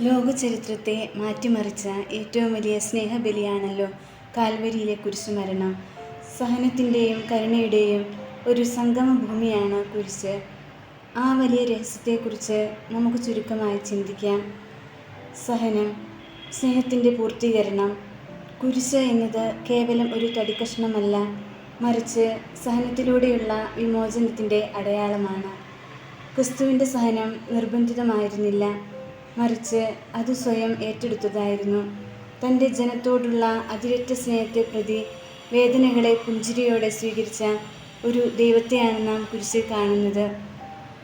ലോക ചരിത്രത്തെ മാറ്റിമറിച്ച ഏറ്റവും വലിയ സ്നേഹബലിയാണല്ലോ കാൽവരിയിലെ കുരിശുമരണം. സഹനത്തിൻ്റെയും കരുണയുടെയും ഒരു സംഗമഭൂമിയാണ് കുരിശ്. ആ വലിയ രഹസ്യത്തെക്കുറിച്ച് നമുക്ക് ചുരുക്കമായി ചിന്തിക്കാം. സഹനം, സ്നേഹത്തിൻ്റെ പൂർത്തീകരണം. കുരിശ് എന്നത് കേവലം ഒരു തടിക്കഷ്ണമല്ല, മറിച്ച് സഹനത്തിലൂടെയുള്ള വിമോചനത്തിൻ്റെ അടയാളമാണ്. ക്രിസ്തുവിൻ്റെ സഹനം നിർബന്ധിതമായിരുന്നില്ല, മറിച്ച് അത് സ്വയം ഏറ്റെടുത്തതായിരുന്നു. തൻ്റെ ജനത്തോടുള്ള അതിരറ്റ സ്നേഹത്തെ പ്രതി വേദനകളെ പുഞ്ചിരിയോടെ സ്വീകരിച്ച ഒരു ദൈവത്തെയാണ് നാം കുരിശിൽ കാണുന്നത്.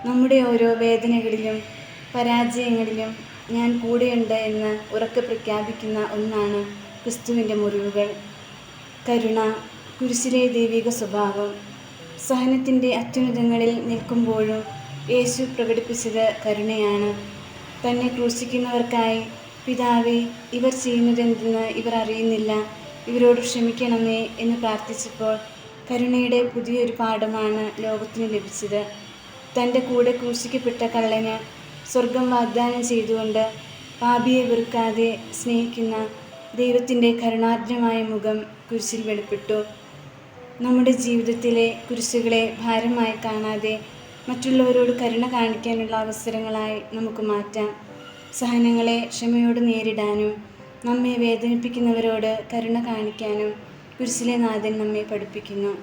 നമ്മുടെ ഓരോ വേദനകളിലും പരാജയങ്ങളിലും ഞാൻ കൂടെയുണ്ട് എന്ന് ഉറക്കെ പ്രഖ്യാപിക്കുന്ന ഒന്നാണ് ക്രിസ്തുവിൻ്റെ മുറിവുകൾ. കരുണ, കുരിശിലെ ദൈവിക സ്വഭാവം. സഹനത്തിൻ്റെ അത്യുന്നതങ്ങളിൽ നിൽക്കുമ്പോഴും യേശു പ്രകടിപ്പിച്ചത് കരുണയാണ്. തന്നെ ക്രൂശിക്കുന്നവർക്കായി, പിതാവേ, ഇവർ ചെയ്യുന്നതെന്തെന്ന് ഇവർ അറിയുന്നില്ല, ഇവരോട് ക്ഷമിക്കണമേ എന്ന് പ്രാർത്ഥിച്ചപ്പോൾ കരുണയുടെ പുതിയൊരു പാഠമാണ് ലോകത്തിന് ലഭിച്ചത്. തൻ്റെ കൂടെ ക്രൂശിക്കപ്പെട്ട കള്ളന് സ്വർഗം വാഗ്ദാനം ചെയ്തുകൊണ്ട് പാപിയെ വെറുക്കാതെ സ്നേഹിക്കുന്ന ദൈവത്തിൻ്റെ കരുണാർദ്രമായ മുഖം കുരിശിൽ വെളിപ്പെട്ടു. നമ്മുടെ ജീവിതത്തിലെ കുരിശുകളെ ഭാരമായി കാണാതെ മറ്റുള്ളവരോട് കരുണ കാണിക്കാനുള്ള അവസരങ്ങളായി നമുക്ക് മാറ്റാം. സഹനങ്ങളെ ക്ഷമയോട് നേരിടാനും നമ്മെ വേദനിപ്പിക്കുന്നവരോട് കരുണ കാണിക്കാനും കുരിശിലെ നാഥൻ നമ്മെ പഠിപ്പിക്കുന്നു.